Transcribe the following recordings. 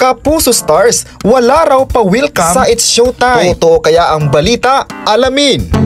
Kapuso stars, wala raw pa-welcome sa It's Showtime. Totoo kaya ang balita? Alamin!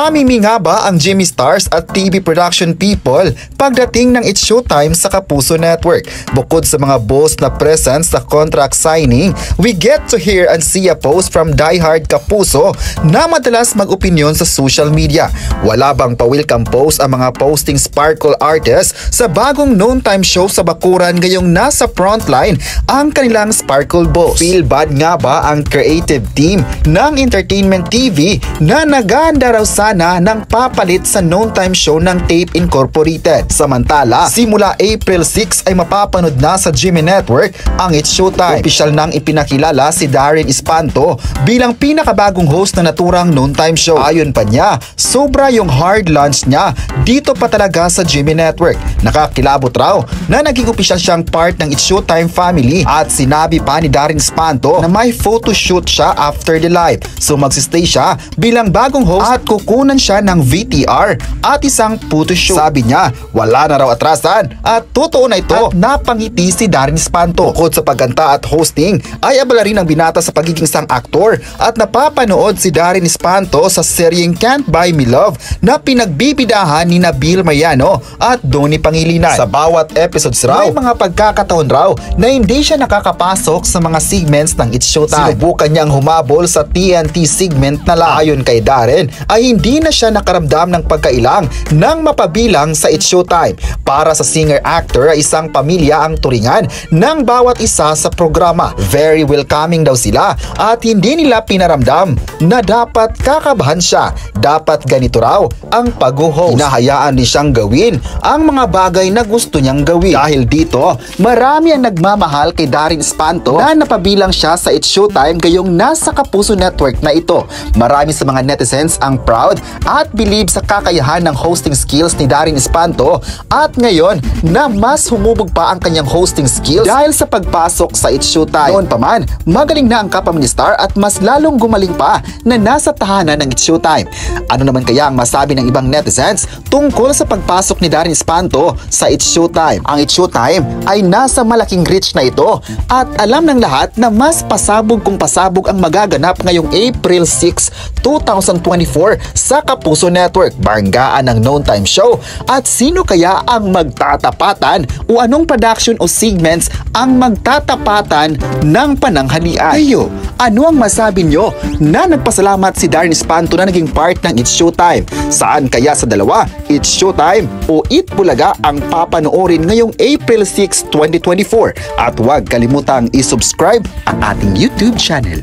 Tamimi nga ba ang Jimmy Stars at TV production people pagdating ng It's Showtime sa Kapuso Network? Bukod sa mga boss na presence sa contract signing, we get to hear and see a post from diehard Kapuso na madalas mag-opinyon sa social media. Wala bang pa-welcome post ang mga posting sparkle artists sa bagong noon time show sa bakuran ngayong nasa frontline ang kanilang sparkle boss? Feel bad nga ba ang creative team ng Entertainment TV na naganda raw sana ng papalit sa noon time show ng Tape Incorporated? Samantala, simula April 6 ay mapapanood na sa GMA Network ang It's Showtime. Opisyal nang ipinakilala si Darren Espanto bilang pinakabagong host na naturang noon time show. Ayon pa niya, sobra yung hard launch niya dito pa talaga sa GMA Network. Nakakilabot raw na naging opisyal siyang part ng It's Showtime family at sinabi pa ni Darren Espanto na may photoshoot siya after the live. So magsistay siya bilang bagong host at kukunan siya ng VTR at isang photoshoot. Sabi niya, wala na raw atrasan at totoo na ito at napangiti si Darren Espanto. Bukod sa pagkanta at hosting, ay abala rin ang binata sa pagiging isang aktor at napapanood si Darren Espanto sa seryeng Can't Buy Me Love na pinagbibidahan ni Bill Mariano at Donnie Pangilinan. Sa bawat episodes raw, may mga pagkakataon raw na hindi siya nakakapasok sa mga segments ng It's Showtime. Sinubukan niyang humabol sa TNT segment na ayon kay Darren ay hindi na siya nakaramdam ng pagkailang ng mapabilang sa It's Showtime. Para sa singer-actor ay isang pamilya ang turingan ng bawat isa sa programa. Very welcoming daw sila at hindi nila pinaramdam na dapat kakabahan siya. Dapat ganito raw ang pag-host. Hinahayaan din siyang gawin ang mga bagay na gusto niyang gawin. Dahil dito, marami ang nagmamahal kay Darren Espanto na napabilang siya sa It's Showtime gayong nasa Kapuso Network na ito. Marami sa mga netizens ang proud at believe sa kakayahan ng hosting skills ni Darren Espanto at ngayon na mas humubog pa ang kanyang hosting skills dahil sa pagpasok sa It's Showtime. Noon pa man, magaling na ang kapwa ni Star at mas lalong gumaling pa na nasa tahanan ng It's Showtime. Ano naman kaya ang masabi ng ibang netizens tungkol sa pagpasok ni Darren Espanto sa It's Showtime? Ang It's Showtime ay nasa malaking reach na ito at alam ng lahat na mas pasabog kung pasabog ang magaganap ngayong April 6, 2024 sa Kapuso Network, banggaan ng noon time show. At sino kaya ang magtatapatan o anong production o segments ang magtatapatan ng pananghalian? Kayo, ano ang masabi nyo na nagpasalamat si Darren Espanto na naging part ng It's Showtime? Saan kaya sa dalawa, It's Showtime o Eat Bulaga ang papanoorin ngayong April 6, 2024? At huwag kalimutang i-subscribe ang ating YouTube channel.